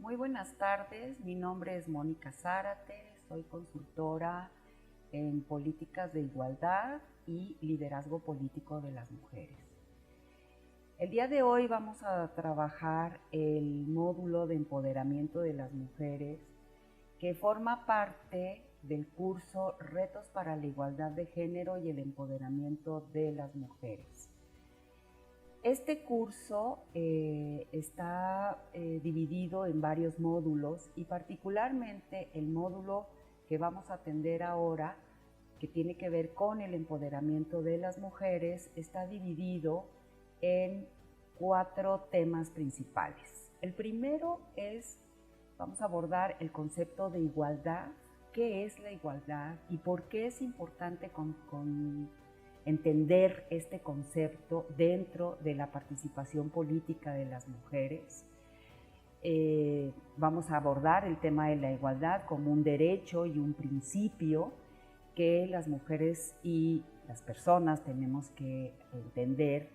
Muy buenas tardes, mi nombre es Mónica Zárate, soy consultora en políticas de igualdad y liderazgo político de las mujeres. El día de hoy vamos a trabajar el módulo de empoderamiento de las mujeres que forma parte del curso Retos para la Igualdad de Género y el Empoderamiento de las Mujeres. Este curso está dividido en varios módulos y particularmente el módulo que vamos a atender ahora, que tiene que ver con el empoderamiento de las mujeres, está dividido en 4 temas principales. El primero vamos a abordar el concepto de igualdad, qué es la igualdad y por qué es importante entender este concepto dentro de la participación política de las mujeres. Vamos a abordar el tema de la igualdad como un derecho y un principio que las mujeres y las personas tenemos que entender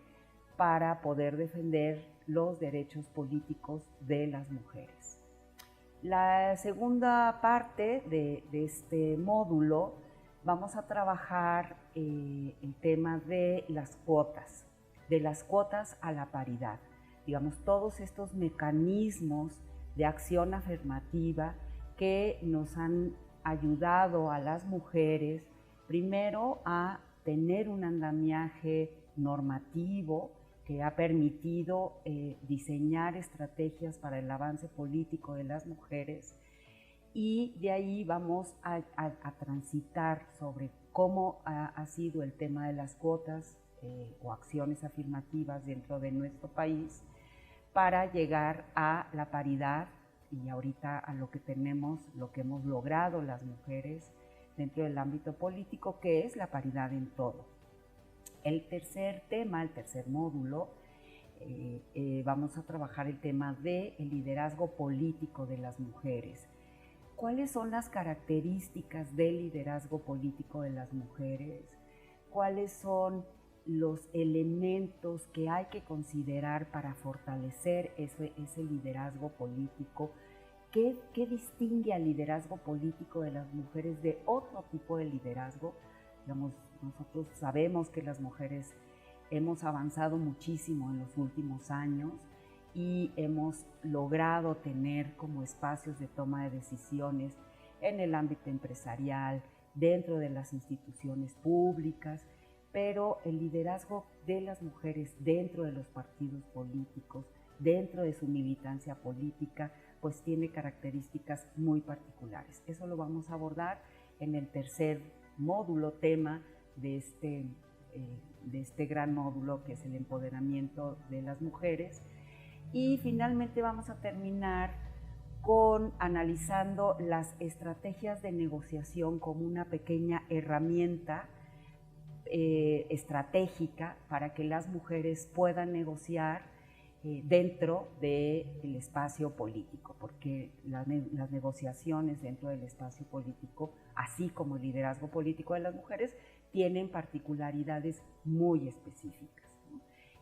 para poder defender los derechos políticos de las mujeres. La segunda parte de este módulo vamos a trabajar el tema de las cuotas a la paridad. Digamos, todos estos mecanismos de acción afirmativa que nos han ayudado a las mujeres, primero a tener un andamiaje normativo que ha permitido diseñar estrategias para el avance político de las mujeres, y de ahí vamos a transitar sobre cómo ha sido el tema de las cuotas o acciones afirmativas dentro de nuestro país para llegar a la paridad y ahorita a lo que tenemos, lo que hemos logrado las mujeres dentro del ámbito político, que es la paridad en todo. El tercer tema, el tercer módulo, vamos a trabajar el tema del liderazgo político de las mujeres. ¿Cuáles son las características del liderazgo político de las mujeres? ¿Cuáles son los elementos que hay que considerar para fortalecer ese liderazgo político? ¿Qué distingue al liderazgo político de las mujeres de otro tipo de liderazgo? Digamos, nosotros sabemos que las mujeres hemos avanzado muchísimo en los últimos años y hemos logrado tener como espacios de toma de decisiones en el ámbito empresarial, dentro de las instituciones públicas, pero el liderazgo de las mujeres dentro de los partidos políticos, dentro de su militancia política, pues tiene características muy particulares. Eso lo vamos a abordar en el tercer módulo, tema de este gran módulo que es el empoderamiento de las mujeres. Y finalmente vamos a terminar con analizando las estrategias de negociación como una pequeña herramienta estratégica para que las mujeres puedan negociar dentro del espacio político, porque las negociaciones dentro del espacio político, así como el liderazgo político de las mujeres, tienen particularidades muy específicas.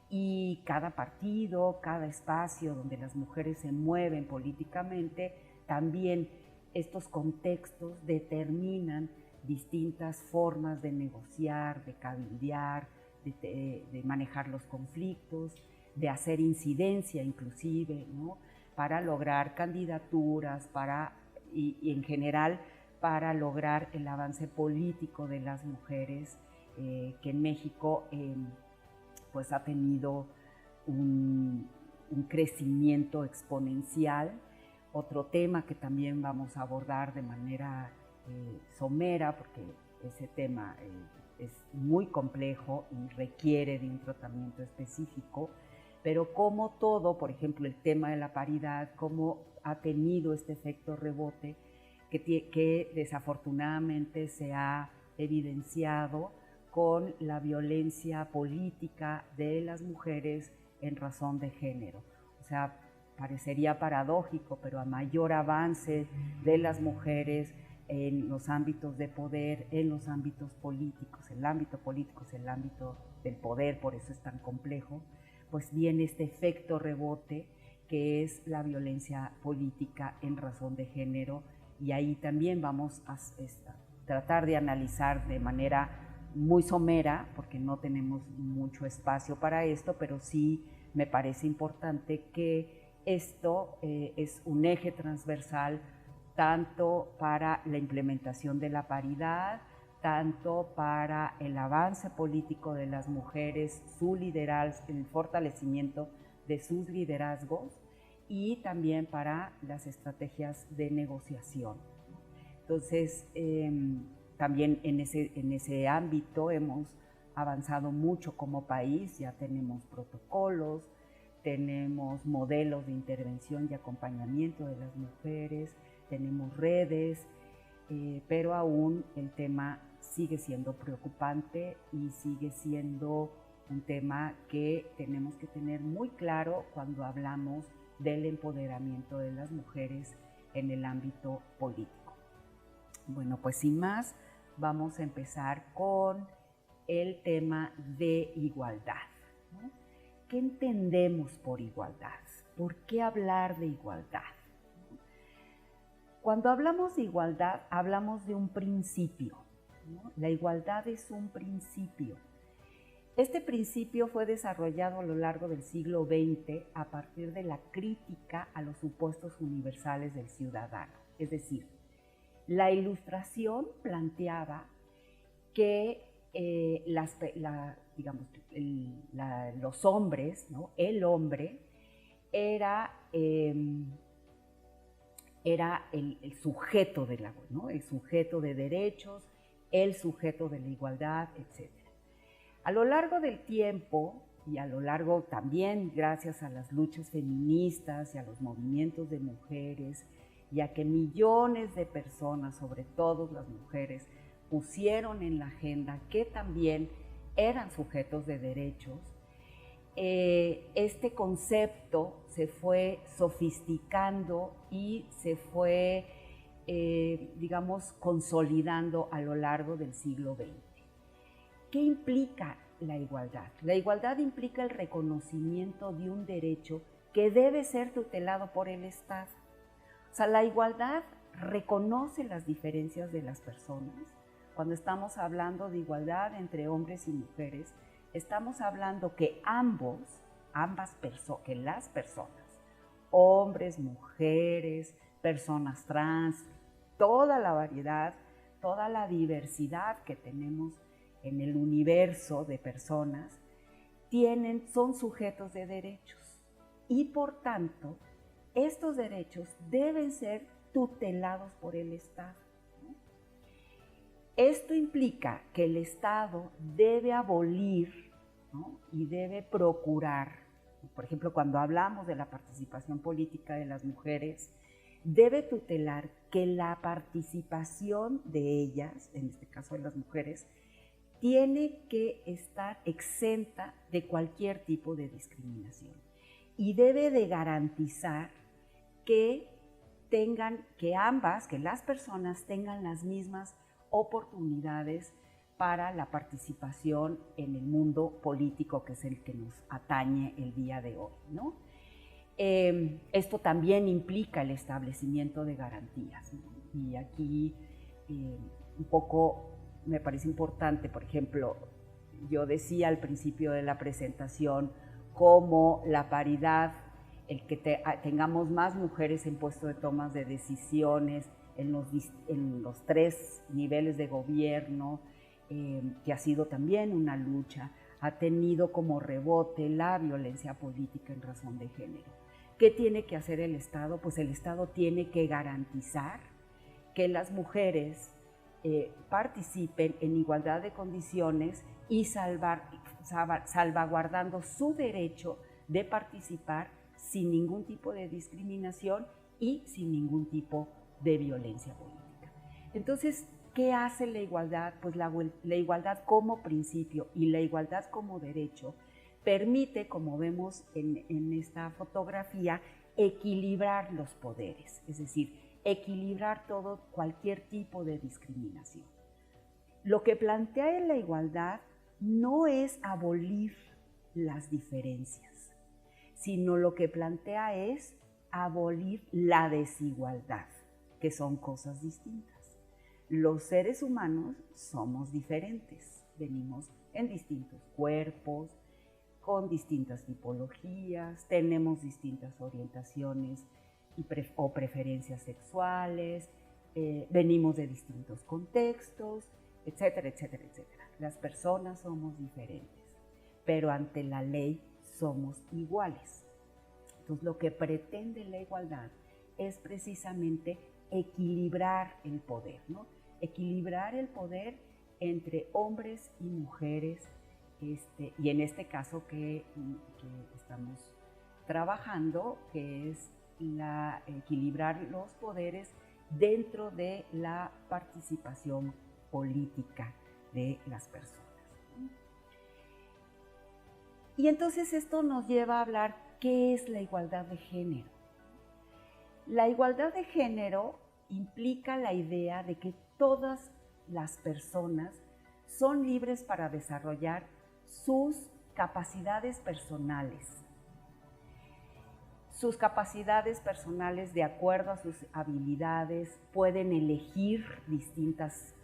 Y cada partido, cada espacio donde las mujeres se mueven políticamente, también estos contextos determinan distintas formas de negociar, de cabildear, de manejar los conflictos, de hacer incidencia inclusive, ¿no? Para lograr candidaturas, y en general para lograr el avance político de las mujeres, que en México pues ha tenido un crecimiento exponencial. Otro tema que también vamos a abordar de manera somera, porque ese tema es muy complejo y requiere de un tratamiento específico, pero como todo, por ejemplo, el tema de la paridad, cómo ha tenido este efecto rebote que desafortunadamente se ha evidenciado con la violencia política de las mujeres en razón de género. O sea, parecería paradójico, pero a mayor avance de las mujeres en los ámbitos de poder, en los ámbitos políticos, el ámbito político es el ámbito del poder, por eso es tan complejo, pues viene este efecto rebote que es la violencia política en razón de género, y ahí también vamos a tratar de analizar de manera muy somera, porque no tenemos mucho espacio para esto, pero sí me parece importante que esto es un eje transversal tanto para la implementación de la paridad, tanto para el avance político de las mujeres, su liderazgo, el fortalecimiento de sus liderazgos, y también para las estrategias de negociación. Entonces, también en ese ámbito hemos avanzado mucho como país, ya tenemos protocolos, tenemos modelos de intervención y acompañamiento de las mujeres, tenemos redes, pero aún el tema sigue siendo preocupante y sigue siendo un tema que tenemos que tener muy claro cuando hablamos del empoderamiento de las mujeres en el ámbito político. Bueno, pues sin más, vamos a empezar con el tema de igualdad, ¿no? ¿Qué entendemos por igualdad? ¿Por qué hablar de igualdad? Cuando hablamos de igualdad, hablamos de un principio, ¿no? La igualdad es un principio. Este principio fue desarrollado a lo largo del siglo XX a partir de la crítica a los supuestos universales del ciudadano. Es decir, la Ilustración planteaba que los hombres, ¿no? El hombre era el sujeto de ¿no? El sujeto de derechos, el sujeto de la igualdad, etc. A lo largo del tiempo, y a lo largo también gracias a las luchas feministas y a los movimientos de mujeres, y a que millones de personas, sobre todo las mujeres, pusieron en la agenda que también eran sujetos de derechos, este concepto se fue sofisticando y se fue, consolidando a lo largo del siglo XX. ¿Qué implica la igualdad? La igualdad implica el reconocimiento de un derecho que debe ser tutelado por el Estado. O sea, la igualdad reconoce las diferencias de las personas. Cuando estamos hablando de igualdad entre hombres y mujeres, estamos hablando que que las personas, hombres, mujeres, personas trans, toda la variedad, toda la diversidad que tenemos en el universo de personas, son sujetos de derechos, y por tanto, estos derechos deben ser tutelados por el Estado. Esto implica que el Estado debe abolir, ¿no? Y debe procurar, por ejemplo, cuando hablamos de la participación política de las mujeres, debe tutelar que la participación de ellas, en este caso de las mujeres, tiene que estar exenta de cualquier tipo de discriminación, y debe de garantizar que las personas tengan las mismas oportunidades para la participación en el mundo político, que es el que nos atañe el día de hoy, ¿no? Esto también implica el establecimiento de garantías, ¿no? Y aquí un poco me parece importante, por ejemplo, yo decía al principio de la presentación cómo la paridad, el que tengamos más mujeres en puestos de tomas de decisiones, en los 3 niveles de gobierno, que ha sido también una lucha, ha tenido como rebote la violencia política en razón de género. ¿Qué tiene que hacer el Estado? Pues el Estado tiene que garantizar que las mujeres participen en igualdad de condiciones y salvaguardando su derecho de participar sin ningún tipo de discriminación y sin ningún tipo de violencia política. Entonces, ¿qué hace la igualdad? Pues la igualdad como principio y la igualdad como derecho permite, como vemos en esta fotografía, equilibrar los poderes, es decir, equilibrar cualquier tipo de discriminación. Lo que plantea la igualdad no es abolir las diferencias, sino lo que plantea es abolir la desigualdad, que son cosas distintas. Los seres humanos somos diferentes, venimos en distintos cuerpos, con distintas tipologías, tenemos distintas orientaciones o preferencias sexuales, venimos de distintos contextos, etcétera, etcétera, etcétera. Las personas somos diferentes, pero ante la ley somos iguales. Entonces, lo que pretende la igualdad es precisamente equilibrar el poder, ¿no? Equilibrar el poder entre hombres y mujeres, y en este caso que estamos trabajando, que es equilibrar los poderes dentro de la participación política de las personas. Y entonces esto nos lleva a hablar qué es la igualdad de género. La igualdad de género implica la idea de que todas las personas son libres para desarrollar sus capacidades personales. Sus capacidades personales, de acuerdo a sus habilidades, pueden elegir distintas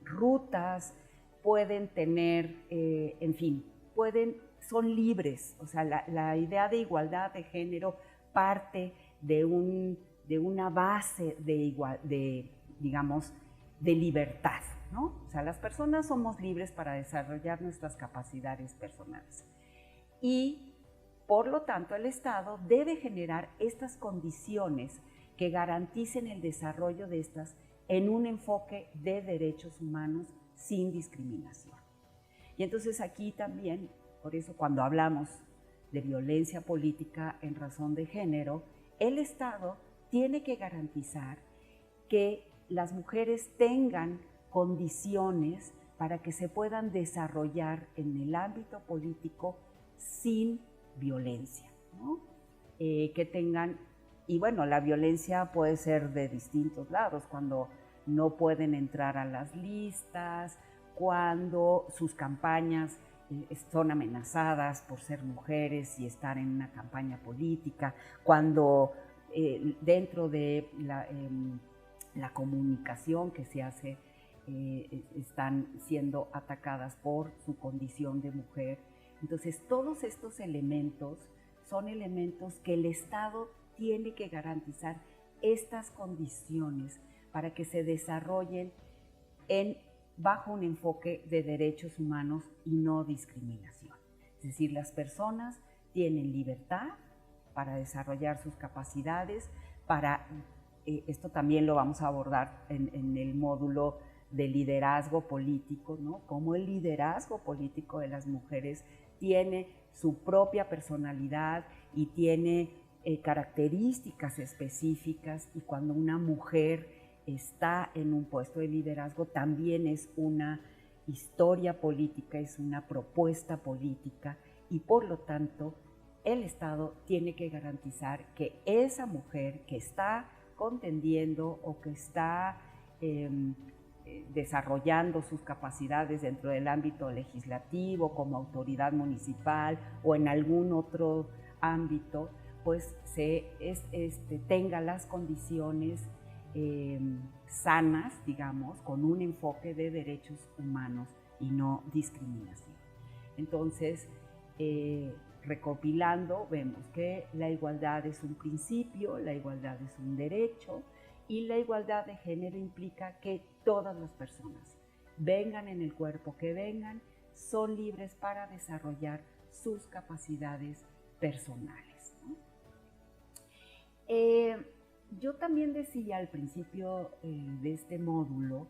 rutas, pueden tener, en fin, son libres. O sea, la idea de igualdad de género parte de una base digamos, de libertad, ¿no? O sea, las personas somos libres para desarrollar nuestras capacidades personales. Y, por lo tanto, el Estado debe generar estas condiciones que garanticen el desarrollo de estas en un enfoque de derechos humanos sin discriminación. Y entonces aquí también, por eso cuando hablamos de violencia política en razón de género, el Estado tiene que garantizar que las mujeres tengan condiciones para que se puedan desarrollar en el ámbito político sin violencia, ¿no? Que tengan, y bueno, la violencia puede ser de distintos lados, cuando no pueden entrar a las listas, cuando sus campañas son amenazadas por ser mujeres y estar en una campaña política, cuando dentro de la comunicación que se hace están siendo atacadas por su condición de mujer. Entonces, todos estos elementos son elementos que el Estado tiene que garantizar estas condiciones para que se desarrollen bajo un enfoque de derechos humanos y no discriminación. Es decir, las personas tienen libertad para desarrollar sus capacidades, esto también lo vamos a abordar en el módulo de liderazgo político, ¿no? Cómo el liderazgo político de las mujeres tiene su propia personalidad y tiene características específicas, y cuando una mujer está en un puesto de liderazgo también es una historia política, es una propuesta política, y por lo tanto el Estado tiene que garantizar que esa mujer que está contendiendo o que está desarrollando sus capacidades dentro del ámbito legislativo, como autoridad municipal o en algún otro ámbito, pues tenga las condiciones sanas, digamos, con un enfoque de derechos humanos y no discriminación. Entonces, recopilando, vemos que la igualdad es un principio, la igualdad es un derecho, y la igualdad de género implica que todas las personas, vengan en el cuerpo que vengan, son libres para desarrollar sus capacidades personales, ¿no? Yo también decía al principio de este módulo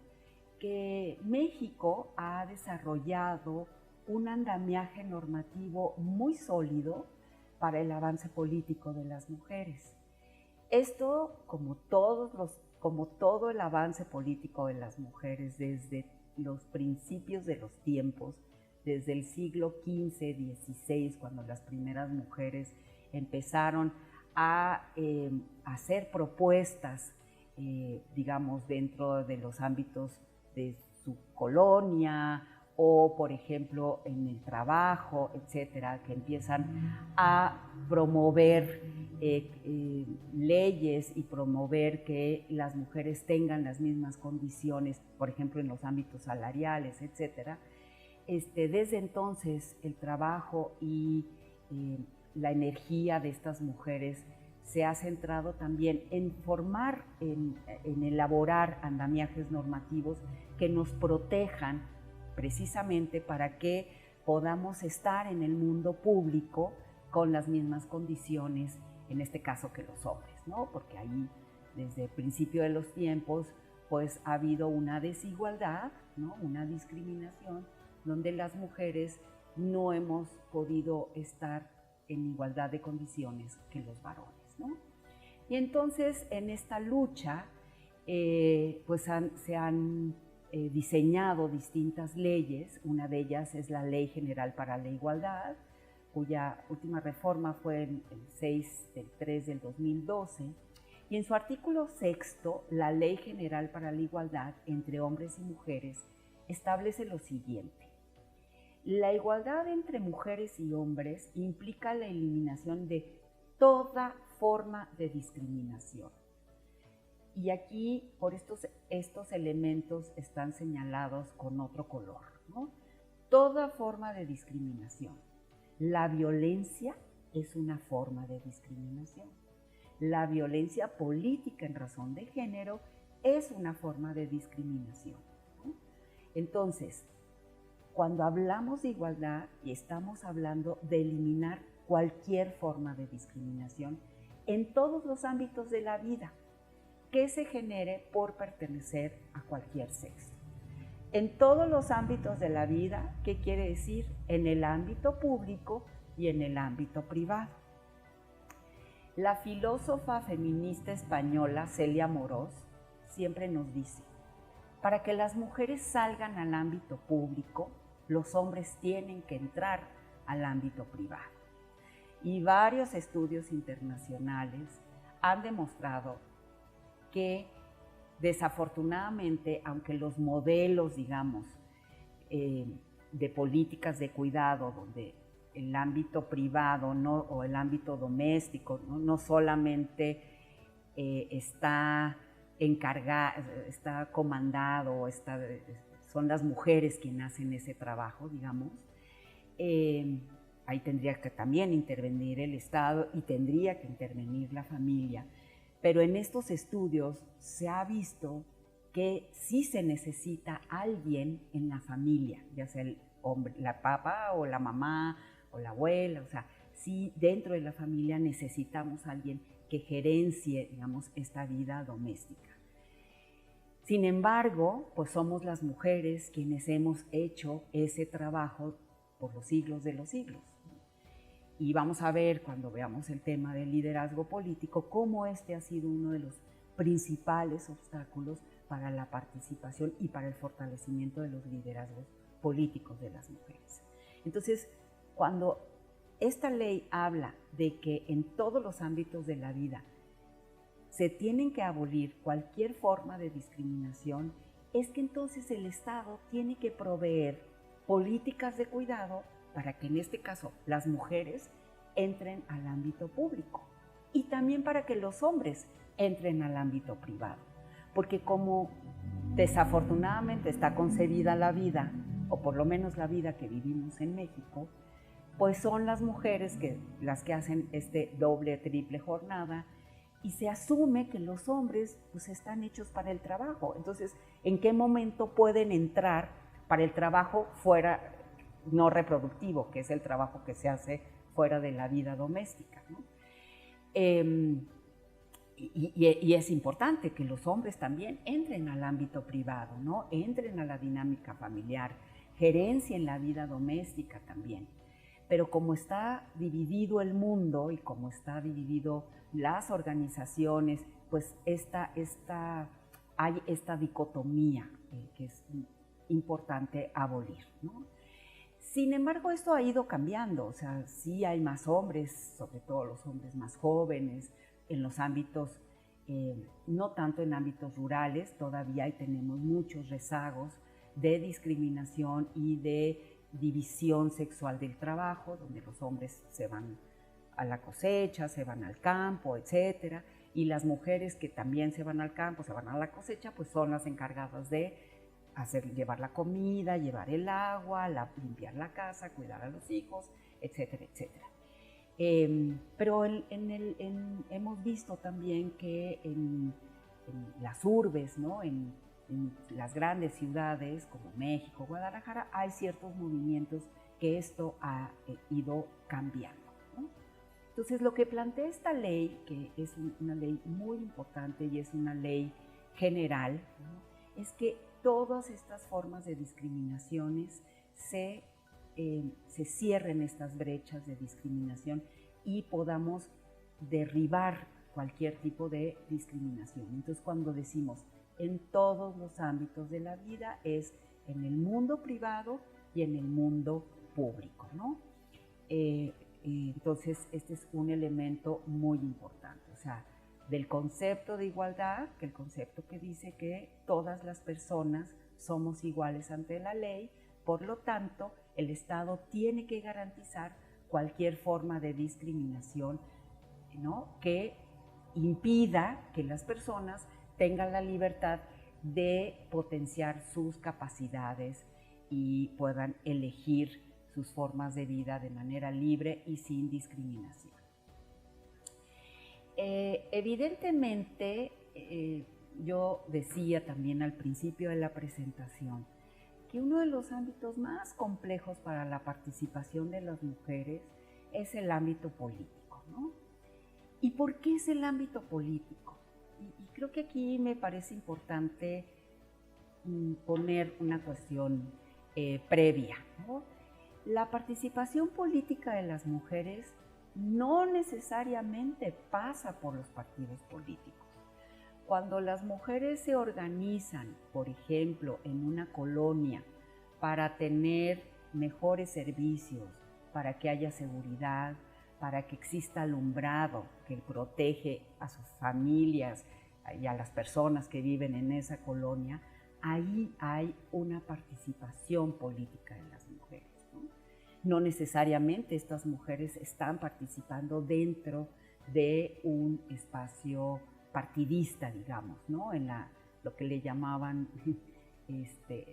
que México ha desarrollado un andamiaje normativo muy sólido para el avance político de las mujeres. Esto, como todo el avance político de las mujeres desde los principios de los tiempos, desde el siglo XV, XVI, cuando las primeras mujeres empezaron a hacer propuestas, digamos, dentro de los ámbitos de su colonia o por ejemplo en el trabajo, etcétera, que empiezan a promover leyes y promover que las mujeres tengan las mismas condiciones, por ejemplo en los ámbitos salariales, etcétera. Desde entonces el trabajo y la energía de estas mujeres se ha centrado también en formar, en elaborar andamiajes normativos que nos protejan precisamente para que podamos estar en el mundo público con las mismas condiciones, en este caso que los hombres, ¿no? Porque ahí, desde el principio de los tiempos, pues ha habido una desigualdad, ¿no? Una discriminación, donde las mujeres no hemos podido estar en igualdad de condiciones que los varones, ¿no? Y entonces en esta lucha pues se han diseñado distintas leyes. Una de ellas es la Ley General para la Igualdad, cuya última reforma fue el 6 del 3 del 2012, y en su artículo 6, la Ley General para la Igualdad entre hombres y mujeres establece lo siguiente: la igualdad entre mujeres y hombres implica la eliminación de toda forma de discriminación. Y aquí, por estos elementos están señalados con otro color, ¿no? Toda forma de discriminación. La violencia es una forma de discriminación. La violencia política en razón de género es una forma de discriminación, ¿no? Entonces, cuando hablamos de igualdad, y estamos hablando de eliminar cualquier forma de discriminación en todos los ámbitos de la vida que se genere por pertenecer a cualquier sexo. En todos los ámbitos de la vida, ¿qué quiere decir? En el ámbito público y en el ámbito privado. La filósofa feminista española Celia Amorós siempre nos dice: para que las mujeres salgan al ámbito público, los hombres tienen que entrar al ámbito privado. Y varios estudios internacionales han demostrado que, desafortunadamente, aunque los modelos, digamos, de políticas de cuidado, donde el ámbito privado o el ámbito doméstico no solamente está comandado, son las mujeres quienes hacen ese trabajo, digamos, ahí tendría que también intervenir el Estado y tendría que intervenir la familia. Pero en estos estudios se ha visto que sí se necesita alguien en la familia, ya sea el hombre, la papá o la mamá o la abuela, o sea, sí dentro de la familia necesitamos a alguien que gerencie, digamos, esta vida doméstica. Sin embargo, pues somos las mujeres quienes hemos hecho ese trabajo por los siglos de los siglos. Y vamos a ver, cuando veamos el tema del liderazgo político, cómo este ha sido uno de los principales obstáculos para la participación y para el fortalecimiento de los liderazgos políticos de las mujeres. Entonces, cuando esta ley habla de que en todos los ámbitos de la vida se tienen que abolir cualquier forma de discriminación, es que entonces el Estado tiene que proveer políticas de cuidado para que en este caso las mujeres entren al ámbito público y también para que los hombres entren al ámbito privado. Porque como desafortunadamente está concebida la vida, o por lo menos la vida que vivimos en México, pues son las mujeres las que hacen doble, triple jornada, y se asume que los hombres pues están hechos para el trabajo. Entonces, ¿en qué momento pueden entrar para el trabajo fuera no reproductivo, que es el trabajo que se hace fuera de la vida doméstica, ¿no? Y es importante que los hombres también entren al ámbito privado, ¿no? Entren a la dinámica familiar, gerencien la vida doméstica también. Pero como está dividido el mundo y como está dividido las organizaciones, pues hay esta dicotomía que es importante abolir, ¿no? Sin embargo, esto ha ido cambiando, o sea, sí hay más hombres, sobre todo los hombres más jóvenes, en los ámbitos, no tanto en ámbitos rurales, todavía ahí tenemos muchos rezagos, de discriminación y de división sexual del trabajo, donde los hombres se van a la cosecha, se van al campo, etcétera, y las mujeres que también se van al campo, se van a la cosecha, pues son las encargadas de llevar la comida, llevar el agua, limpiar la casa, cuidar a los hijos, etcétera, etcétera. Pero hemos visto también que en las urbes, ¿no? en las grandes ciudades como México, Guadalajara, hay ciertos movimientos que esto ha ido cambiando, ¿no? Entonces, lo que plantea esta ley, que es una ley muy importante y es una ley general, ¿no?, es que todas estas formas de discriminaciones se cierren estas brechas de discriminación y podamos derribar cualquier tipo de discriminación. Entonces, cuando decimos en todos los ámbitos de la vida, es en el mundo privado y en el mundo público, ¿no? Entonces, este es un elemento muy importante, o sea, del concepto de igualdad, que el concepto que dice que todas las personas somos iguales ante la ley, por lo tanto, el Estado tiene que garantizar cualquier forma de discriminación, ¿no?, que impida que las personas tengan la libertad de potenciar sus capacidades y puedan elegir sus formas de vida de manera libre y sin discriminación. Evidentemente, yo decía también al principio de la presentación que uno de los ámbitos más complejos para la participación de las mujeres es el ámbito político, ¿no? ¿Y por qué es el ámbito político? Y creo que aquí me parece importante poner una cuestión previa, ¿no? La participación política de las mujeres no necesariamente pasa por los partidos políticos. Cuando las mujeres se organizan, por ejemplo, en una colonia para tener mejores servicios, para que haya seguridad, para que exista alumbrado que protege a sus familias y a las personas que viven en esa colonia, ahí hay una participación política de las mujeres, ¿no? No necesariamente estas mujeres están participando dentro de un espacio partidista, digamos, ¿no? En lo que le llamaban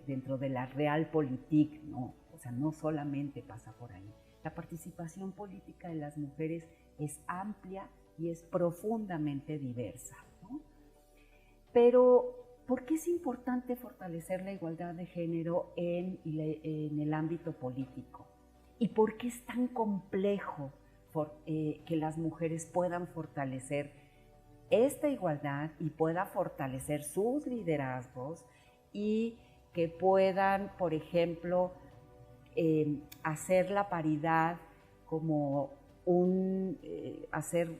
dentro de la realpolitik, ¿no? O sea, no solamente pasa por ahí. La participación política de las mujeres es amplia y es profundamente diversa, ¿no? Pero, ¿por qué es importante fortalecer la igualdad de género en el ámbito político? ¿Y por qué es tan complejo que las mujeres puedan fortalecer esta igualdad y puedan fortalecer sus liderazgos y que puedan, por ejemplo, hacer la paridad como hacer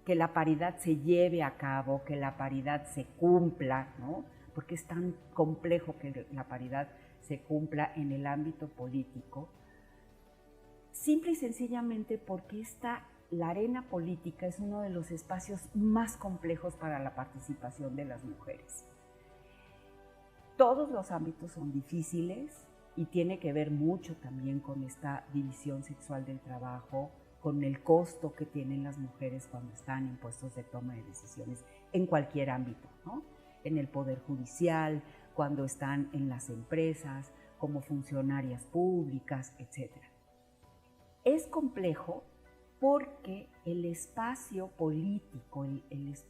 que la paridad se lleve a cabo, que la paridad se cumpla, ¿no? Porque es tan complejo que la paridad se cumpla en el ámbito político? Simple y sencillamente porque la arena política es uno de los espacios más complejos para la participación de las mujeres. Todos los ámbitos son difíciles y tiene que ver mucho también con esta división sexual del trabajo, con el costo que tienen las mujeres cuando están en puestos de toma de decisiones en cualquier ámbito, ¿no? En el poder judicial, cuando están en las empresas, como funcionarias públicas, etc. Es complejo porque el espacio político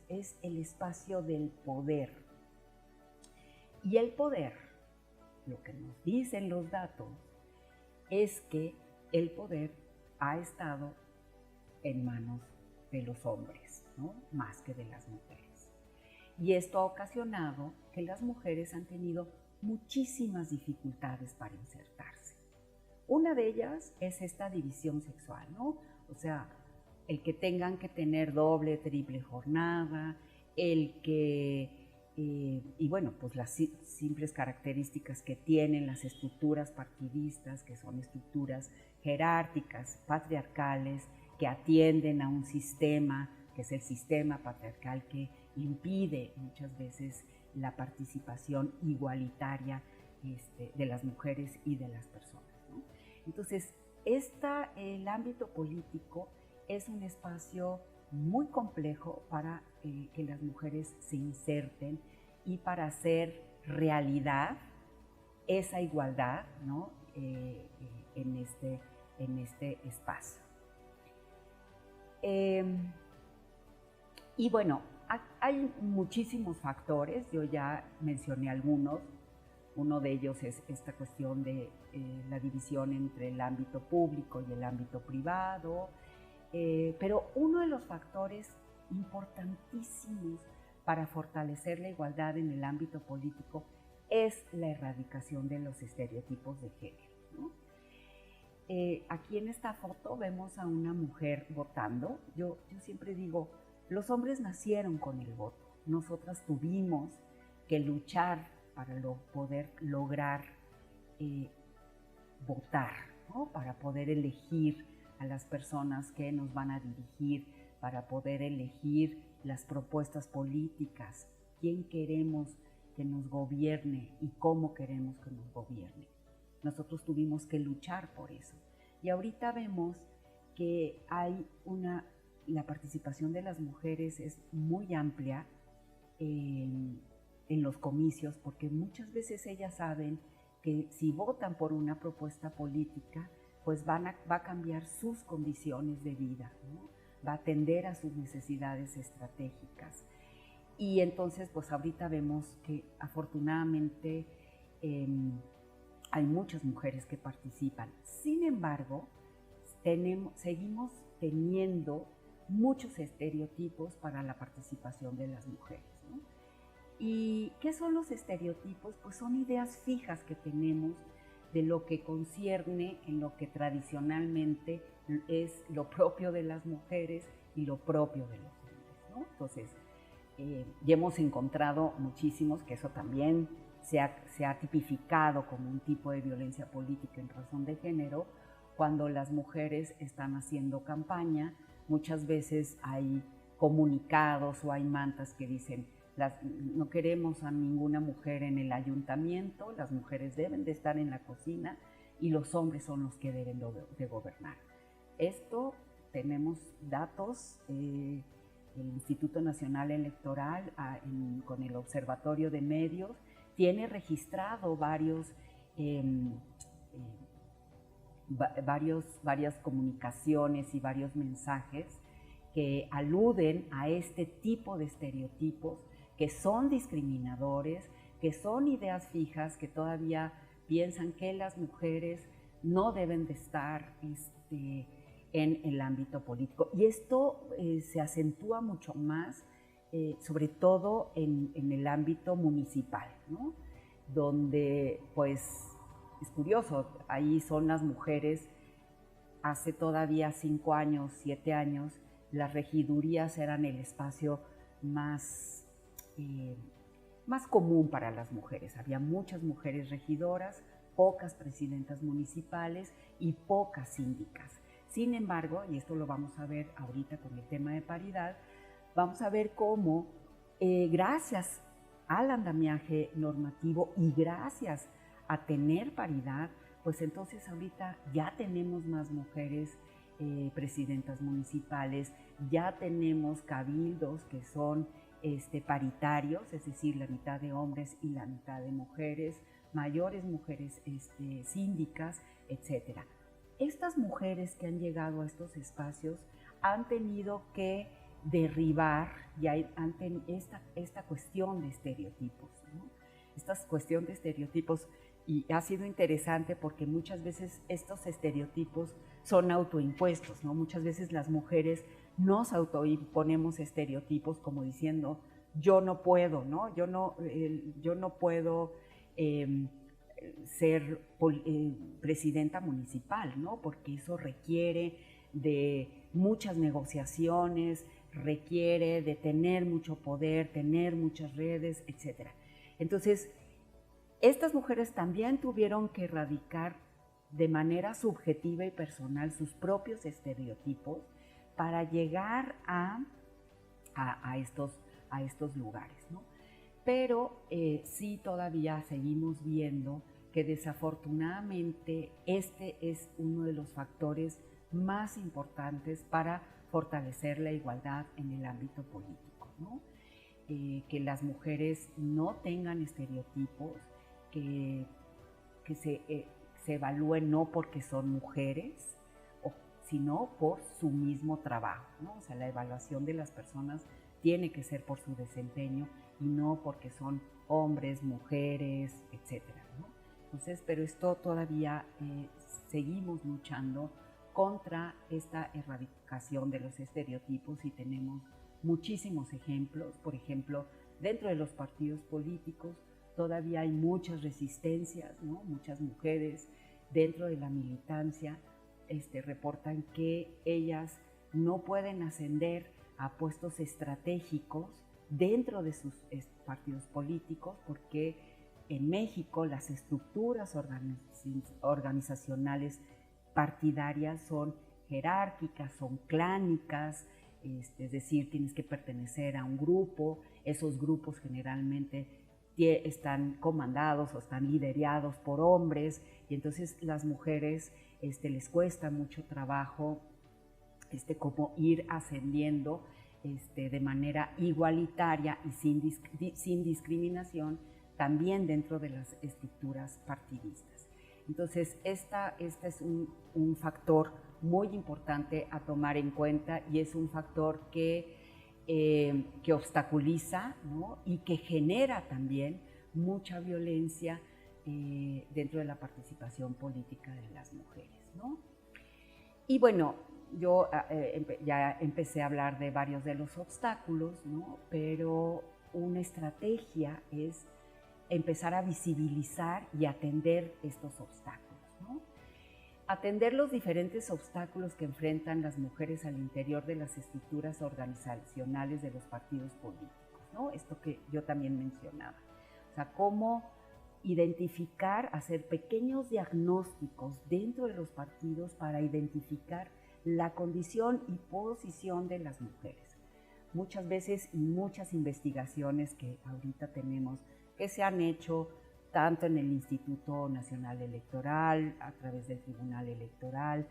es el espacio del poder. Y el poder, lo que nos dicen los datos, es que el poder ha estado en manos de los hombres, ¿no?, más que de las mujeres. Y esto ha ocasionado que las mujeres han tenido muchísimas dificultades para insertarse. Una de ellas es esta división sexual, ¿no? O sea, el que tengan que tener doble, triple jornada, y bueno, pues las simples características que tienen las estructuras partidistas, que son estructuras jerárquicas, patriarcales, que atienden a un sistema, que es el sistema patriarcal, que impide muchas veces la participación igualitaria de las mujeres y de las personas, ¿no? Entonces, el ámbito político es un espacio muy complejo para que las mujeres se inserten y para hacer realidad esa igualdad, ¿no? En este espacio. Y bueno, hay muchísimos factores, yo ya mencioné algunos. Uno de ellos es esta cuestión de la división entre el ámbito público y el ámbito privado, pero uno de los factores importantísimos para fortalecer la igualdad en el ámbito político es la erradicación de los estereotipos de género, ¿no? Aquí en esta foto vemos a una mujer votando. Yo siempre digo, los hombres nacieron con el voto, nosotras tuvimos que luchar para poder lograr votar, ¿no? Para poder elegir a las personas que nos van a dirigir, para poder elegir las propuestas políticas, quién queremos que nos gobierne y cómo queremos que nos gobierne. Nosotros tuvimos que luchar por eso. Y ahorita vemos que la participación de las mujeres es muy amplia en los comicios, porque muchas veces ellas saben que si votan por una propuesta política, pues va a cambiar sus condiciones de vida, ¿no? Va a atender a sus necesidades estratégicas. Y entonces, pues ahorita vemos que afortunadamente hay muchas mujeres que participan. Sin embargo, seguimos teniendo muchos estereotipos para la participación de las mujeres, ¿no? ¿Y qué son los estereotipos? Pues son ideas fijas que tenemos de lo que concierne en lo que tradicionalmente es lo propio de las mujeres y lo propio de los hombres, ¿no? Entonces, ya hemos encontrado muchísimos, que eso también se ha tipificado como un tipo de violencia política en razón de género. Cuando las mujeres están haciendo campaña, muchas veces hay comunicados o hay mantas que dicen, no queremos a ninguna mujer en el ayuntamiento, las mujeres deben de estar en la cocina y los hombres son los que deben de gobernar. Esto tenemos datos, el Instituto Nacional Electoral con el Observatorio de Medios tiene registrado varias comunicaciones y varios mensajes que aluden a este tipo de estereotipos que son discriminadores, que son ideas fijas, que todavía piensan que las mujeres no deben de estar en el ámbito político. Y esto se acentúa mucho más, sobre todo en el ámbito municipal, ¿no? Donde, pues, es curioso, ahí son las mujeres, hace todavía 5 años, 7 años, las regidurías eran el espacio más común para las mujeres. Había muchas mujeres regidoras, pocas presidentas municipales y pocas síndicas. Sin embargo, y esto lo vamos a ver ahorita con el tema de paridad, vamos a ver cómo gracias al andamiaje normativo y gracias a tener paridad, pues entonces ahorita ya tenemos más mujeres presidentas municipales, ya tenemos cabildos que son paritarios, es decir, la mitad de hombres y la mitad de mujeres, mayores mujeres síndicas, etc. Estas mujeres que han llegado a estos espacios han tenido que derribar esta cuestión de estereotipos, ¿no? Esta cuestión de estereotipos, y ha sido interesante porque muchas veces estos estereotipos son autoimpuestos, ¿no? Muchas veces las mujeres nos autoimponemos estereotipos como diciendo, yo no puedo, ¿no? Yo no puedo ser presidenta municipal, ¿no? Porque eso requiere de muchas negociaciones, requiere de tener mucho poder, tener muchas redes, etc. Entonces, estas mujeres también tuvieron que erradicar de manera subjetiva y personal sus propios estereotipos para llegar a estos lugares, ¿no? Pero sí todavía seguimos viendo que desafortunadamente este es uno de los factores más importantes para fortalecer la igualdad en el ámbito político, ¿no? Que las mujeres no tengan estereotipos, que se evalúen no porque son mujeres, sino por su mismo trabajo, ¿no? O sea, la evaluación de las personas tiene que ser por su desempeño y no porque son hombres, mujeres, etcétera, ¿no? Entonces, pero esto todavía seguimos luchando contra esta erradicación de los estereotipos y tenemos muchísimos ejemplos. Por ejemplo, dentro de los partidos políticos todavía hay muchas resistencias, ¿no? Muchas mujeres dentro de la militancia reportan que ellas no pueden ascender a puestos estratégicos dentro de sus partidos políticos porque en México las estructuras organizacionales partidarias son jerárquicas, son clánicas, es decir, tienes que pertenecer a un grupo, esos grupos generalmente están comandados o están liderados por hombres y entonces las mujeres les cuesta mucho trabajo como ir ascendiendo de manera igualitaria y sin discriminación también dentro de las estructuras partidistas. Entonces, este es un factor muy importante a tomar en cuenta y es un factor que obstaculiza, ¿no? Y que genera también mucha violencia dentro de la participación política de las mujeres, ¿no? Y bueno, yo ya empecé a hablar de varios de los obstáculos, ¿no? Pero una estrategia es empezar a visibilizar y atender estos obstáculos, ¿no? Atender los diferentes obstáculos que enfrentan las mujeres al interior de las estructuras organizacionales de los partidos políticos, ¿no? Esto que yo también mencionaba. O sea, cómo identificar, hacer pequeños diagnósticos dentro de los partidos para identificar la condición y posición de las mujeres. Muchas veces y muchas investigaciones que ahorita tenemos que se han hecho tanto en el Instituto Nacional Electoral, a través del Tribunal Electoral,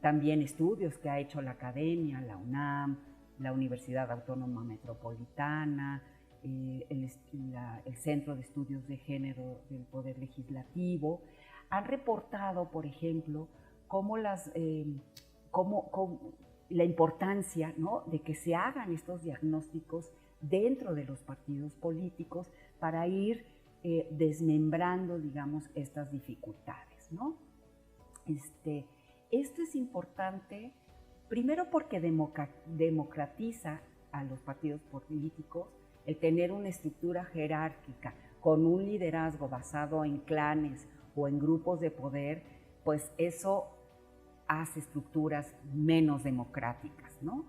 también estudios que ha hecho la Academia, la UNAM, la Universidad Autónoma Metropolitana, el Centro de Estudios de Género del Poder Legislativo, han reportado, por ejemplo, cómo la importancia, ¿no?, de que se hagan estos diagnósticos dentro de los partidos políticos para ir desmembrando, digamos, estas dificultades, ¿no? Esto es importante, primero porque democratiza a los partidos políticos el tener una estructura jerárquica con un liderazgo basado en clanes o en grupos de poder, pues eso hace estructuras menos democráticas, ¿no?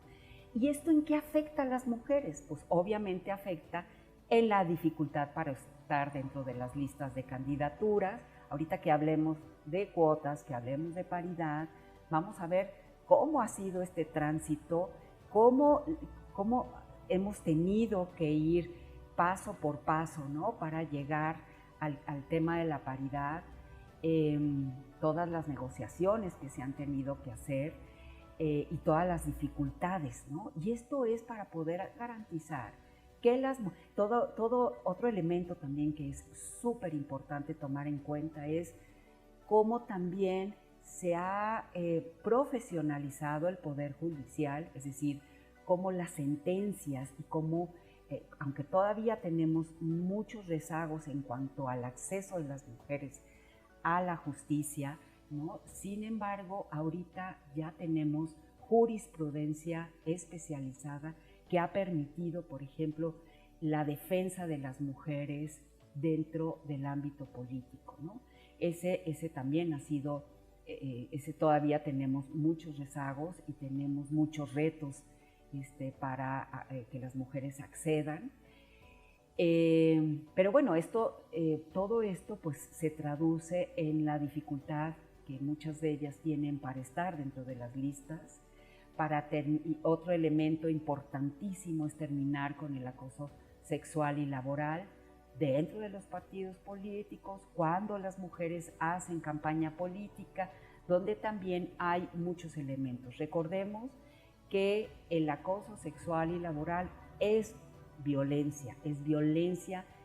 ¿Y esto en qué afecta a las mujeres? Pues obviamente afecta en la dificultad para estar dentro de las listas de candidaturas. Ahorita que hablemos de cuotas, que hablemos de paridad, vamos a ver cómo ha sido este tránsito, cómo hemos tenido que ir paso por paso, ¿no?, para llegar al tema de la paridad, todas las negociaciones que se han tenido que hacer y todas las dificultades, ¿no? Y esto es para poder garantizar que todo otro elemento también que es súper importante tomar en cuenta es cómo también se ha profesionalizado el Poder Judicial, es decir, cómo las sentencias y cómo, aunque todavía tenemos muchos rezagos en cuanto al acceso de las mujeres a la justicia, ¿no?, sin embargo, ahorita ya tenemos jurisprudencia especializada que ha permitido, por ejemplo, la defensa de las mujeres dentro del ámbito político, ¿no? Ese también ha sido, ese todavía tenemos muchos rezagos y tenemos muchos retos para que las mujeres accedan. Pero bueno, todo esto pues se traduce en la dificultad que muchas de ellas tienen para estar dentro de las listas. Y otro elemento importantísimo es terminar con el acoso sexual y laboral. dentro de los partidos políticos, cuando las mujeres hacen campaña política, donde también hay muchos elementos. Recordemos que el acoso sexual y laboral es violencia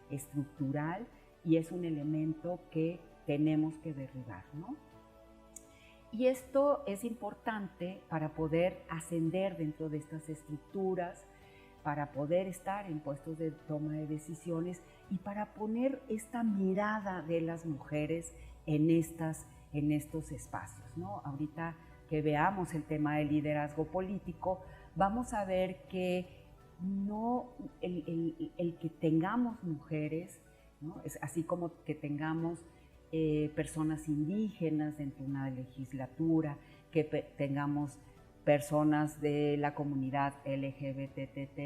estructural y es un elemento que tenemos que derribar, ¿no? Y esto es importante para poder ascender dentro de estas estructuras, para poder estar en puestos de toma de decisiones y para poner esta mirada de las mujeres en estos espacios, ¿no? Ahorita que veamos el tema del liderazgo político, vamos a ver que no el que tengamos mujeres, ¿no? Es así como que tengamos personas indígenas dentro de una legislatura, que tengamos personas de la comunidad LGBTT+.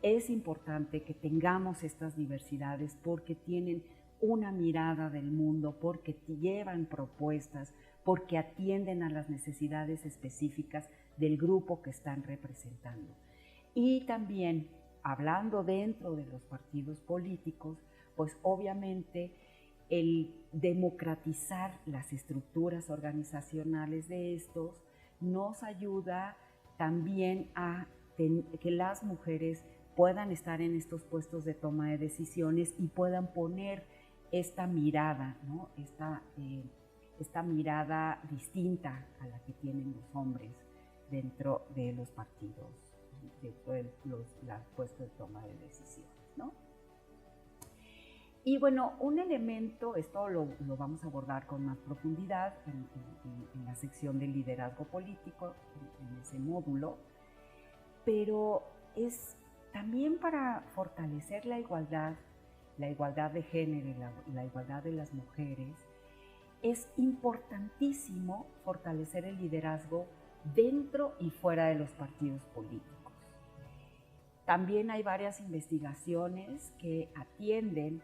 Es importante que tengamos estas diversidades porque tienen una mirada del mundo, porque llevan propuestas, porque atienden a las necesidades específicas del grupo que están representando. Y también, hablando dentro de los partidos políticos, pues obviamente el democratizar las estructuras organizacionales de estos nos ayuda también a que las mujeres puedan estar en estos puestos de toma de decisiones y puedan poner esta mirada, ¿no? Esta mirada distinta a la que tienen los hombres dentro de los partidos, dentro de los puestos de toma de decisiones, ¿no? Y bueno, un elemento, esto lo vamos a abordar con más profundidad en la sección de liderazgo político, en ese módulo, pero es también para fortalecer la igualdad de género y la igualdad de las mujeres. Es importantísimo fortalecer el liderazgo dentro y fuera de los partidos políticos. También hay varias investigaciones que atienden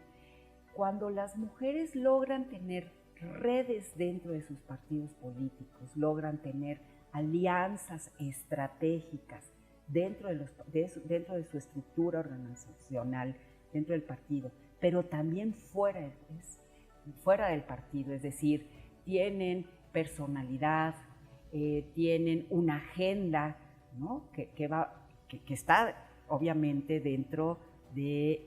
cuando las mujeres logran tener redes dentro de sus partidos políticos, logran tener alianzas estratégicas dentro de su estructura organizacional, dentro del partido, pero también fuera del partido, es decir, tienen personalidad, tienen una agenda, ¿no? que está obviamente dentro de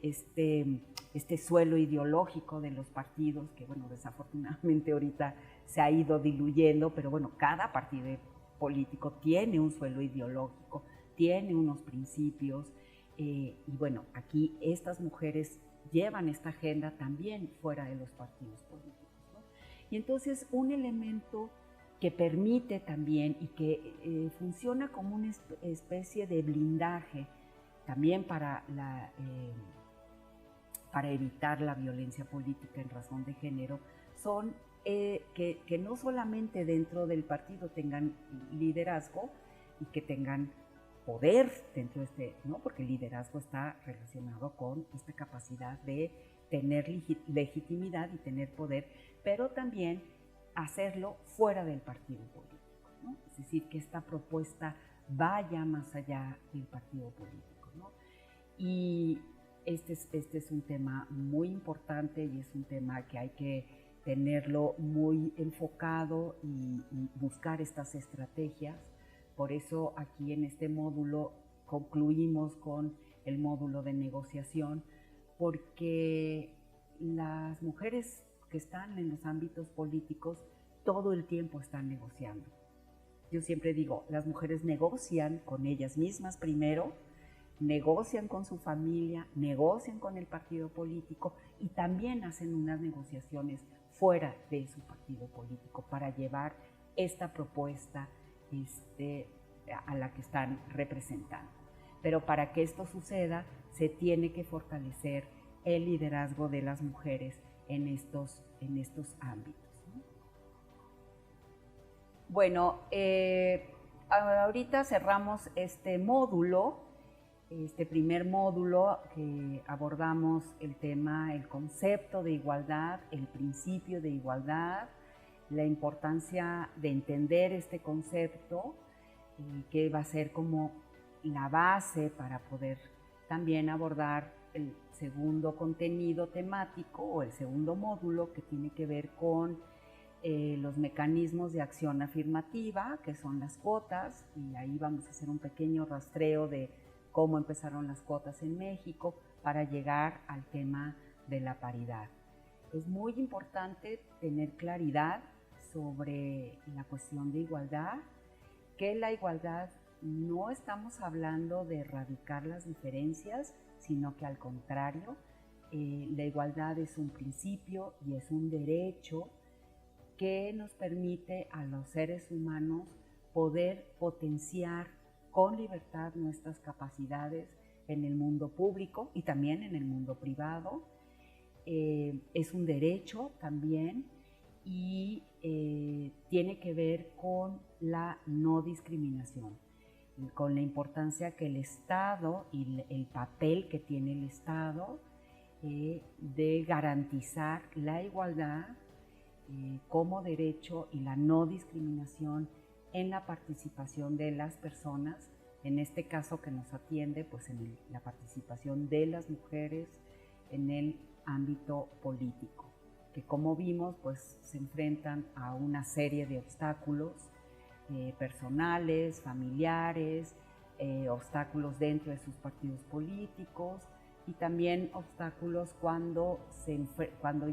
este suelo ideológico de los partidos, que bueno, desafortunadamente ahorita se ha ido diluyendo, pero bueno, cada partido político tiene un suelo ideológico, tiene unos principios, y bueno, aquí estas mujeres llevan esta agenda también fuera de los partidos políticos, ¿no? Y entonces un elemento que permite también y que funciona como una especie de blindaje también para evitar la violencia política en razón de género, son que no solamente dentro del partido tengan liderazgo y que tengan poder dentro de ¿no? Porque el liderazgo está relacionado con esta capacidad de tener legitimidad y tener poder, pero también hacerlo fuera del partido político, ¿no? Es decir, que esta propuesta vaya más allá del partido político, ¿no? Y este es un tema muy importante y es un tema que hay que tenerlo muy enfocado y buscar estas estrategias. Por eso aquí en este módulo concluimos con el módulo de negociación, porque las mujeres que están en los ámbitos políticos todo el tiempo están negociando. Yo siempre digo, las mujeres negocian con ellas mismas primero, negocian con su familia, negocian con el partido político y también hacen unas negociaciones fuera de su partido político para llevar esta propuesta a la que están representando. Pero para que esto suceda, se tiene que fortalecer el liderazgo de las mujeres en estos ámbitos, ¿no? Bueno, ahorita cerramos este módulo, este primer módulo que abordamos el tema, el concepto de igualdad, el principio de igualdad, la importancia de entender este concepto, que va a ser como la base para poder también abordar el segundo contenido temático o el segundo módulo, que tiene que ver con los mecanismos de acción afirmativa, que son las cuotas, y ahí vamos a hacer un pequeño rastreo de cómo empezaron las cuotas en México para llegar al tema de la paridad. Es muy importante tener claridad sobre la cuestión de igualdad, que la igualdad no estamos hablando de erradicar las diferencias, sino que al contrario, la igualdad es un principio y es un derecho que nos permite a los seres humanos poder potenciar con libertad nuestras capacidades en el mundo público y también en el mundo privado. Es un derecho también y tiene que ver con la no discriminación, con la importancia que el Estado y el papel que tiene el Estado de garantizar la igualdad como derecho y la no discriminación en la participación de las personas, en este caso que nos atiende, pues en la participación de las mujeres en el ámbito político, que como vimos, pues se enfrentan a una serie de obstáculos personales, familiares, obstáculos dentro de sus partidos políticos y también obstáculos cuando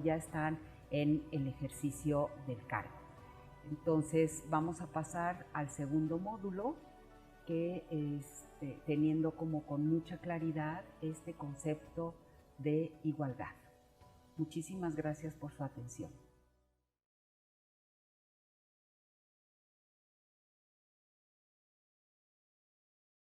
ya están en el ejercicio del cargo. Entonces vamos a pasar al segundo módulo, que teniendo como con mucha claridad este concepto de igualdad. Muchísimas gracias por su atención.